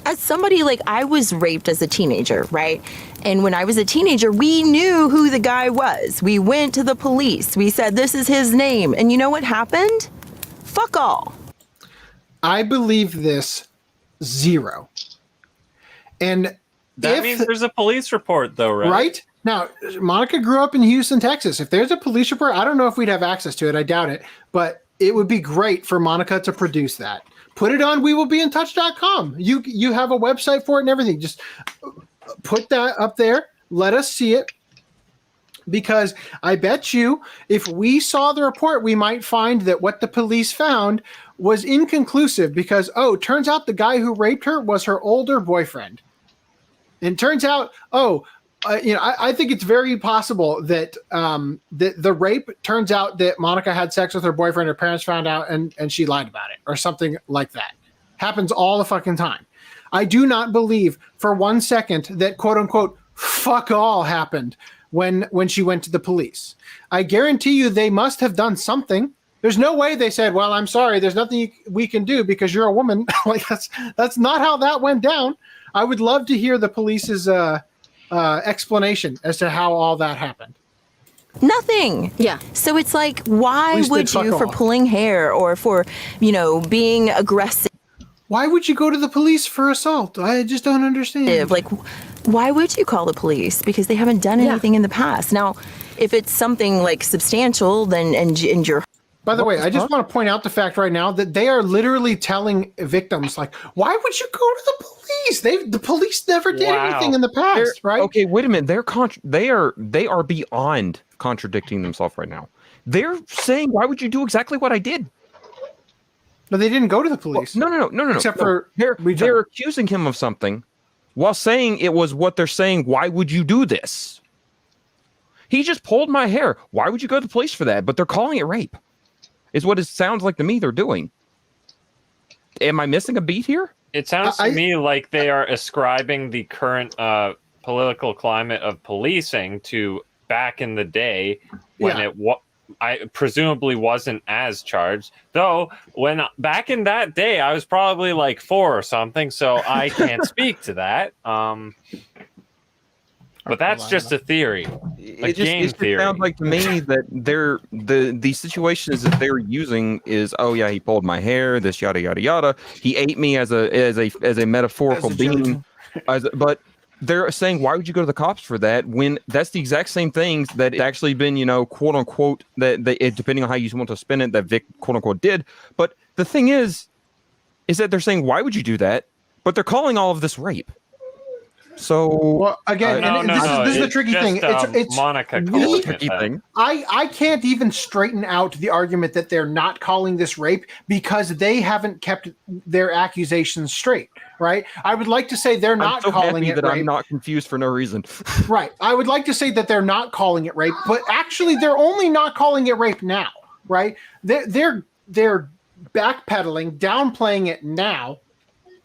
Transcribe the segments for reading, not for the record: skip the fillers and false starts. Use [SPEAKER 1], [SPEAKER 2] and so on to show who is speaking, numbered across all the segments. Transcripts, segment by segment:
[SPEAKER 1] as somebody, like, I was raped as a teenager, right? And when I was a teenager, we knew who the guy was. We went to the police. We said, this is his name. And you know what happened? Fuck all.
[SPEAKER 2] I believe this 0. And
[SPEAKER 3] that means there's a police report, though, right?
[SPEAKER 2] Right? Now, Monica grew up in Houston, Texas. If there's a police report, I don't know if we'd have access to it. I doubt it. But it would be great for Monica to produce that. Put it on WeWillBeInTouch.com. You have a website for it and everything. Just put that up there. Let us see it. Because I bet you if we saw the report, we might find that what the police found was inconclusive because, turns out the guy who raped her was her older boyfriend. And turns out, I think it's very possible that the rape turns out that Monica had sex with her boyfriend, her parents found out, and she lied about it or something like that. Happens all the fucking time. I do not believe for 1 second that quote unquote fuck all happened when she went to the police. I guarantee you they must have done something. There's no way they said, well, I'm sorry, there's nothing we can do because you're a woman. Like that's not how that went down. I would love to hear the police's explanation as to how all that happened.
[SPEAKER 1] Nothing.
[SPEAKER 4] Yeah.
[SPEAKER 1] So it's like, why would you, for pulling hair or for, being aggressive?
[SPEAKER 2] Why would you go to the police for assault? I just don't understand.
[SPEAKER 1] Like, why would you call the police? Because they haven't done anything in the past. Now, if it's something like substantial, then and you're.
[SPEAKER 2] By the way, I just want to point out the fact right now that they are literally telling victims, like, why would you go to the police? The police never did anything in the past, right?
[SPEAKER 5] Okay, wait a minute. They are beyond contradicting themselves right now. They're saying, why would you do exactly what I did?
[SPEAKER 2] No, they didn't go to the police.
[SPEAKER 5] No.
[SPEAKER 2] Except for
[SPEAKER 5] they're accusing him of something while saying it was what they're saying. Why would you do this? He just pulled my hair. Why would you go to the police for that? But they're calling it rape. Is what it sounds like to me they're doing. Am I missing a beat here?
[SPEAKER 3] It sounds to me like they are ascribing the current political climate of policing to back in the day when I presumably wasn't as charged. Though when back in that day I was probably like 4 or something, so I can't speak to that. But that's just a theory. It just
[SPEAKER 5] sounds like to me that the situations that they're using is, he pulled my hair, this yada yada yada. He ate me as a metaphorical being. But they're saying, why would you go to the cops for that when that's the exact same things that actually been, quote unquote, that depending on how you want to spin it, that Vic quote unquote did. But the thing is that they're saying, why would you do that? But they're calling all of this rape. So
[SPEAKER 2] well, again, this is the tricky thing. It's
[SPEAKER 3] Monica.
[SPEAKER 2] I can't even straighten out the argument that they're not calling this rape because they haven't kept their accusations straight. Right? I would like to say they're not calling it rape.
[SPEAKER 5] I'm not confused for no reason.
[SPEAKER 2] Right. I would like to say that they're not calling it rape, but actually they're only not calling it rape now. Right? They're backpedaling, downplaying it now.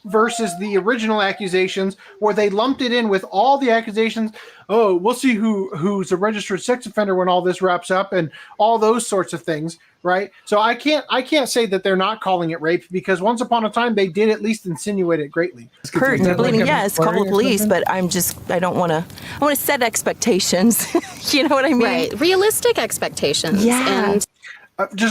[SPEAKER 2] Versus the original accusations where they lumped it in with all the accusations. Oh, we'll see who's a registered sex offender when all this wraps up and all those sorts of things, right? So I can't say that they're not calling it rape because once upon a time they did at least insinuate it greatly.
[SPEAKER 1] Kurt, you're bleeding, yes, call the police, but I want to set expectations. You know what I mean?
[SPEAKER 4] Right. Realistic expectations.
[SPEAKER 1] Yeah.
[SPEAKER 4] And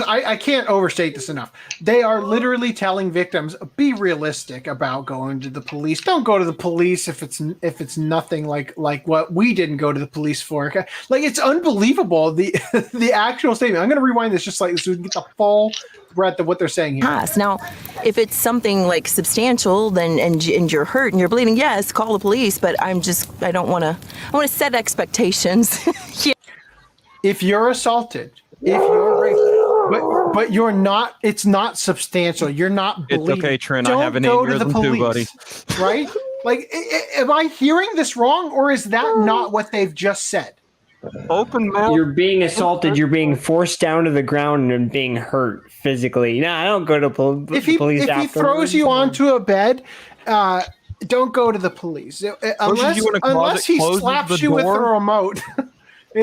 [SPEAKER 2] I can't overstate this enough. They are literally telling victims, be realistic about going to the police. Don't go to the police if it's nothing like what we didn't go to the police for. Like, it's unbelievable, the actual statement. I'm going to rewind this just slightly so we can get the full breadth of what they're saying here.
[SPEAKER 1] Now, if it's something like substantial, then and you're hurt and you're bleeding, yes, call the police. But I want to set expectations. Yeah.
[SPEAKER 2] If you're assaulted, if you're raped, but you're not, it's not substantial. You're not bleeding.
[SPEAKER 5] It's okay, Trent.
[SPEAKER 2] Don't
[SPEAKER 5] I have an
[SPEAKER 2] go to the
[SPEAKER 5] aneurysm too, buddy.
[SPEAKER 2] Right? Like, am I hearing this wrong, or is that not what they've just said?
[SPEAKER 5] Open mouth.
[SPEAKER 6] You're being assaulted. You're being forced down to the ground and being hurt physically. No, I don't go to police.
[SPEAKER 2] If he throws you onto a bed, don't go to the police unless he slaps you with a remote.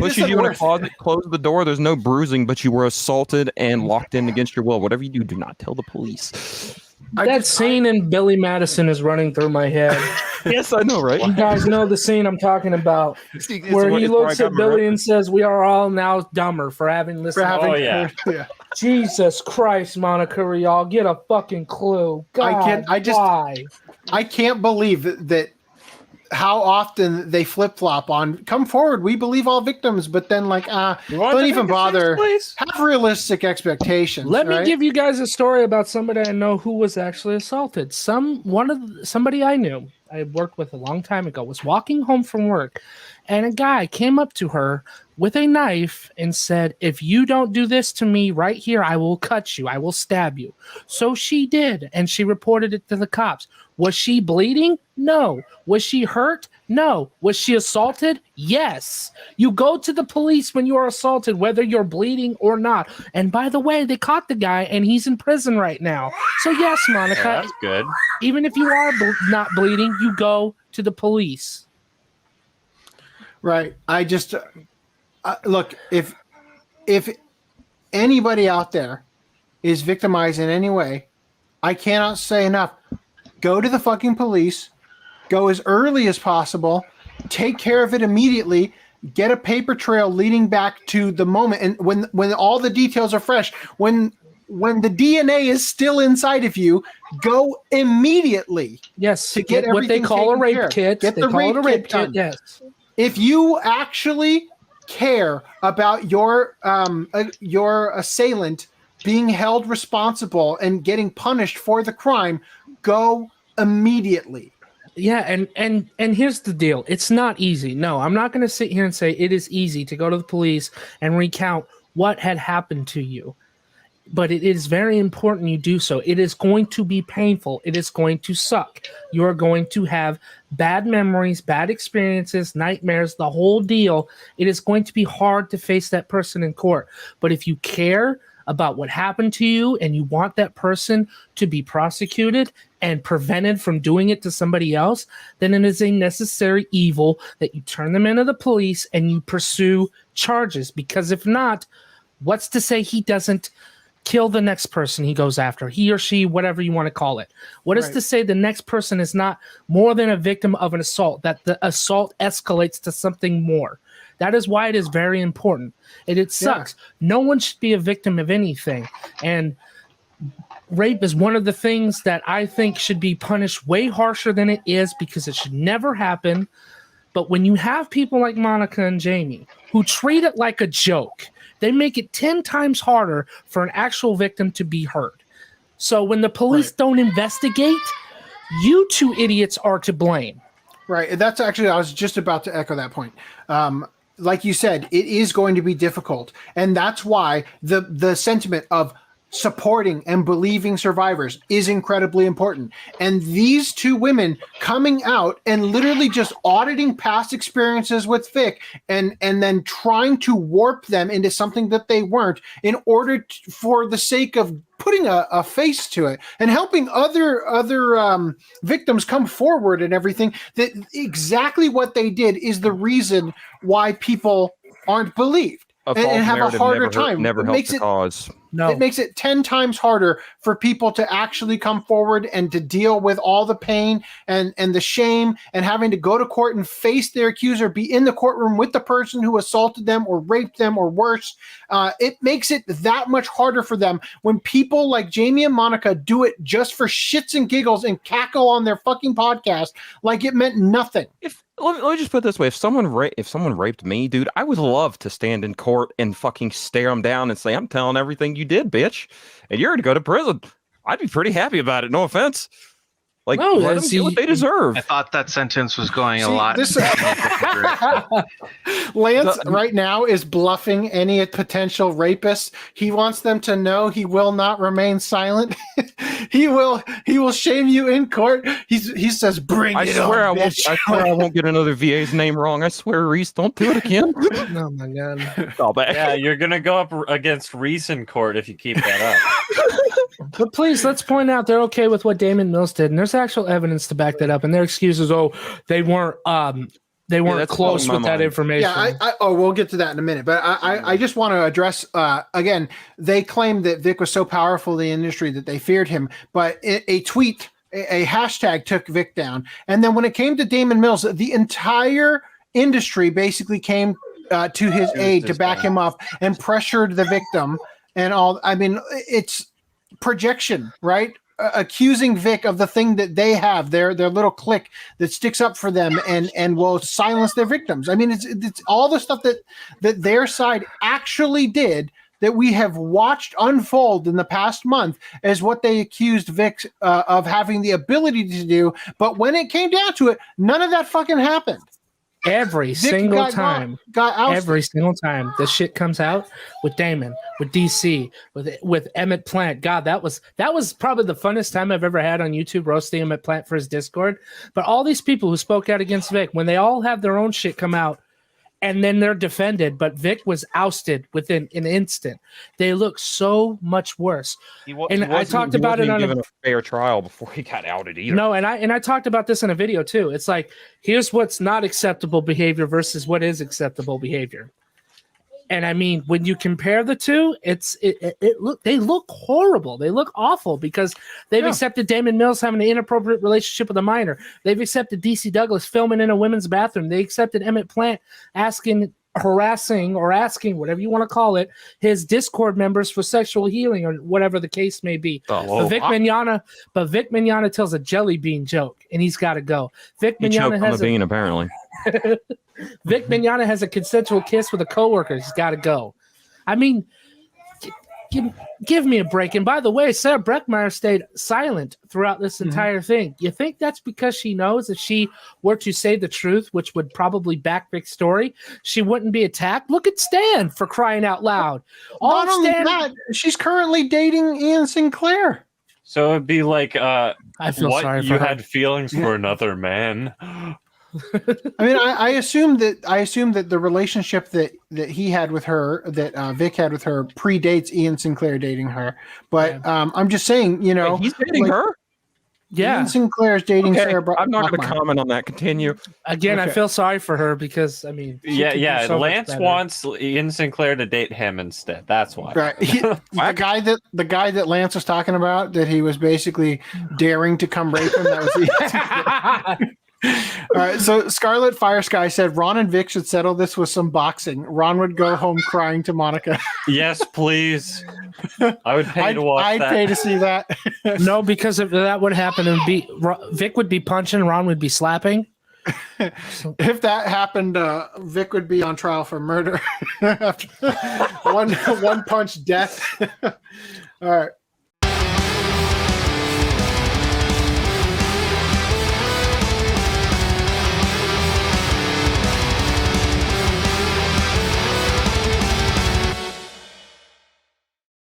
[SPEAKER 5] Pushes you in a closet, close the door. There's no bruising, but you were assaulted and locked in against your will. Whatever you do not tell the police.
[SPEAKER 7] That scene in Billy Madison is running through my head.
[SPEAKER 5] Yes, I know, right?
[SPEAKER 7] You guys know the scene I'm talking about,
[SPEAKER 5] It's
[SPEAKER 7] where he
[SPEAKER 5] it's where I
[SPEAKER 7] looks
[SPEAKER 5] got
[SPEAKER 7] at
[SPEAKER 5] my
[SPEAKER 7] Billy
[SPEAKER 5] reference.
[SPEAKER 7] and says, "We are all now dumber for having
[SPEAKER 2] For
[SPEAKER 7] listened."
[SPEAKER 2] having,
[SPEAKER 3] Oh, yeah.
[SPEAKER 2] yeah.
[SPEAKER 7] Jesus Christ, Monica Rial, get a fucking clue. God, why?
[SPEAKER 2] I can't believe that how often they flip flop on come forward. We believe all victims, but then like
[SPEAKER 3] You want
[SPEAKER 2] don't
[SPEAKER 3] to
[SPEAKER 2] even
[SPEAKER 3] make a safe
[SPEAKER 2] bother.
[SPEAKER 3] place?
[SPEAKER 2] Have realistic expectations.
[SPEAKER 7] Let me
[SPEAKER 2] right?
[SPEAKER 7] give you guys a story about somebody I know who was actually assaulted. Somebody I knew, I worked with a long time ago, was walking home from work, and a guy came up to her with a knife and said, "If you don't do this to me right here, I will cut you. I will stab you." So she did, and she reported it to the cops. Was she bleeding? No. Was she hurt? No. Was she assaulted? Yes. You go to the police when you are assaulted, whether you're bleeding or not. And by the way, they caught the guy, and he's in prison right now. So yes,
[SPEAKER 3] Yeah,
[SPEAKER 7] Monica,
[SPEAKER 3] that's good.
[SPEAKER 7] even if you are not bleeding, you go to the police.
[SPEAKER 2] Right. I just look, if anybody out there is victimized in any way, I cannot say enough. Go to the fucking police. Go as early as possible. Take care of it immediately. Get a paper trail leading back to the moment, and when all the details are fresh, when the DNA is still inside of you, go immediately.
[SPEAKER 7] Yes,
[SPEAKER 2] To get
[SPEAKER 7] what they
[SPEAKER 2] everything
[SPEAKER 7] call a
[SPEAKER 2] taken care
[SPEAKER 7] rape
[SPEAKER 2] of.
[SPEAKER 7] kit.
[SPEAKER 2] Get
[SPEAKER 7] They
[SPEAKER 2] the
[SPEAKER 7] call it a
[SPEAKER 2] rape
[SPEAKER 7] rape
[SPEAKER 2] kit
[SPEAKER 7] kit.
[SPEAKER 2] done.
[SPEAKER 7] Yes.
[SPEAKER 2] If you actually care about your assailant being held responsible and getting punished for the crime, go immediately.
[SPEAKER 7] Yeah, and here's the deal. It's not easy. No, I'm not going to sit here and say it is easy to go to the police and recount what had happened to you. But it is very important you do so. It is going to be painful. It is going to suck. You are going to have bad memories, bad experiences, nightmares, the whole deal. It is going to be hard to face that person in court. But if you care about what happened to you and you want that person to be prosecuted and prevented from doing it to somebody else, then it is a necessary evil that you turn them into the police and you pursue charges. Because if not, what's to say he doesn't kill the next person he goes after, he or she, whatever you want to call it? What is
[SPEAKER 2] Right.
[SPEAKER 7] to say the next person is not more than a victim of an assault, that the assault escalates to something more? That is why it is very important. It sucks. No one should be a victim of anything. And rape is one of the things that I think should be punished way harsher than it is, because it should never happen. But when you have people like Monica and Jamie who treat it like a joke, they make it 10 times harder for an actual victim to be hurt. So when the police don't investigate, you two idiots are to blame.
[SPEAKER 2] Right. That's actually, I was just about to echo that point. Like you said, it is going to be difficult. And that's why the sentiment of supporting and believing survivors is incredibly important. And these two women coming out and literally just auditing past experiences with Vic and then trying to warp them into something that they weren't, in order for the sake of putting a face to it and helping other victims come forward and everything, that exactly what they did is the reason why people aren't believed and have a harder time.
[SPEAKER 5] Never
[SPEAKER 2] It
[SPEAKER 5] helps
[SPEAKER 2] makes
[SPEAKER 5] the
[SPEAKER 2] it
[SPEAKER 5] cause.
[SPEAKER 7] No.
[SPEAKER 2] It makes it 10 times harder for people to actually come forward and to deal with all the pain and the shame and having to go to court and face their accuser, be in the courtroom with the person who assaulted them or raped them or worse. It makes it that much harder for them when people like Jamie and Monica do it just for shits and giggles and cackle on their fucking podcast like it meant nothing.
[SPEAKER 5] Let me just put it this way: if someone raped me, dude, I would love to stand in court and fucking stare them down and say, "I'm telling everything you did, bitch, and you're going to go to prison." I'd be pretty happy about it. No offense. Like,
[SPEAKER 7] No,
[SPEAKER 5] let them get what they deserve.
[SPEAKER 8] I thought that sentence was going a
[SPEAKER 2] See,
[SPEAKER 8] lot.
[SPEAKER 2] this-
[SPEAKER 8] in a different direction.
[SPEAKER 2] Lance right now is bluffing any potential rapists. He wants them to know he will not remain silent. he will shame you in court. He says, "Bring
[SPEAKER 5] I
[SPEAKER 2] it
[SPEAKER 5] swear
[SPEAKER 2] on,
[SPEAKER 5] I won't.
[SPEAKER 2] bitch."
[SPEAKER 5] I swear I won't get another VA's name wrong. I swear, Reese, don't do it again.
[SPEAKER 7] Oh my God.
[SPEAKER 5] All back.
[SPEAKER 3] Yeah, you're gonna go up against Reese in court if you keep that up.
[SPEAKER 7] But please, let's point out they're okay with what Damon Mills did, and there's actual evidence to back that up. And their excuse is, oh, they weren't They weren't
[SPEAKER 5] that's
[SPEAKER 7] close
[SPEAKER 5] blowing
[SPEAKER 7] with
[SPEAKER 5] my
[SPEAKER 7] that
[SPEAKER 5] mind.
[SPEAKER 7] information.
[SPEAKER 2] Yeah, we'll get to that in a minute. But I just want to address again. They claimed that Vic was so powerful in the industry that they feared him. But a tweet, a hashtag took Vic down. And then when it came to Damon Mills, the entire industry basically came to his aid to back him up and pressured the victim and all. I mean, it's projection, right? Accusing Vic of the thing that they have, their little clique that sticks up for them and will silence their victims. I mean, it's all the stuff that their side actually did that we have watched unfold in the past month is what they accused Vic of having the ability to do. But when it came down to it, none of that fucking happened.
[SPEAKER 7] Every
[SPEAKER 2] Vic
[SPEAKER 7] single time,
[SPEAKER 2] got ousted.
[SPEAKER 7] every single time this shit comes out with Damon, with DC, with Emmett Plant. God, that was probably the funnest time I've ever had on YouTube, roasting Emmett Plant for his Discord. But all these people who spoke out against Vic, when they all have their own shit come out, and then they're defended, but Vic was ousted within an instant. They look so much worse. I talked about it on
[SPEAKER 5] given a fair trial before he got outed either.
[SPEAKER 7] No, and I talked about this in a video too. It's like, here's what's not acceptable behavior versus what is acceptable behavior. And I mean, when you compare the two, they look horrible. They look awful because they've accepted Damon Mills having an inappropriate relationship with a minor. They've accepted DC Douglas filming in a women's bathroom. They accepted Emmett Plant harassing, whatever you want to call it, his Discord members for sexual healing or whatever the case may be. But Vic Mignogna tells a jelly bean joke and he's got to go. Vic
[SPEAKER 5] He
[SPEAKER 7] Mignogna
[SPEAKER 5] choked on the bean, apparently.
[SPEAKER 7] Vic Mignogna has a consensual kiss with a coworker. He's got to go. I mean, give me a break. And by the way, Sarah Breckmeyer stayed silent throughout this entire thing. You think that's because she knows if she were to say the truth, which would probably back Vic's story, she wouldn't be attacked? Look at Stan, for crying out loud.
[SPEAKER 2] Not only that, she's currently dating Ian Sinclair.
[SPEAKER 3] So it'd be like,
[SPEAKER 7] I feel
[SPEAKER 3] what,
[SPEAKER 7] sorry for
[SPEAKER 3] you
[SPEAKER 7] her.
[SPEAKER 3] had feelings for another man?
[SPEAKER 2] I mean, I assume that the relationship that he had with her, that Vic had with her, predates Ian Sinclair dating her. But I'm just saying, you know,
[SPEAKER 5] Wait, he's dating her?
[SPEAKER 7] Yeah.
[SPEAKER 2] Ian Sinclair's dating
[SPEAKER 5] Okay,
[SPEAKER 2] Sarah.
[SPEAKER 5] I'm not going to
[SPEAKER 2] Brockmeyer.
[SPEAKER 5] comment on that. Continue.
[SPEAKER 7] Again, I
[SPEAKER 2] Okay.
[SPEAKER 7] feel sorry for her because, I mean, she could do
[SPEAKER 3] Yeah.
[SPEAKER 7] so much
[SPEAKER 3] Lance
[SPEAKER 7] better.
[SPEAKER 3] wants Ian Sinclair to date him instead. That's why.
[SPEAKER 2] Right. The guy that Lance was talking about, that he was basically daring to come rape him. That was Ian Sinclair. All right, so Scarlet Fire Sky said Ron and Vic should settle this with some boxing. Ron would go home crying to Monica.
[SPEAKER 3] Yes, please. I would pay to watch
[SPEAKER 2] I'd
[SPEAKER 3] that.
[SPEAKER 2] pay to see that.
[SPEAKER 7] No, because if that would happen, Vic would be punching, Ron would be slapping.
[SPEAKER 2] If that happened, Vic would be on trial for murder. After one punch death. All right.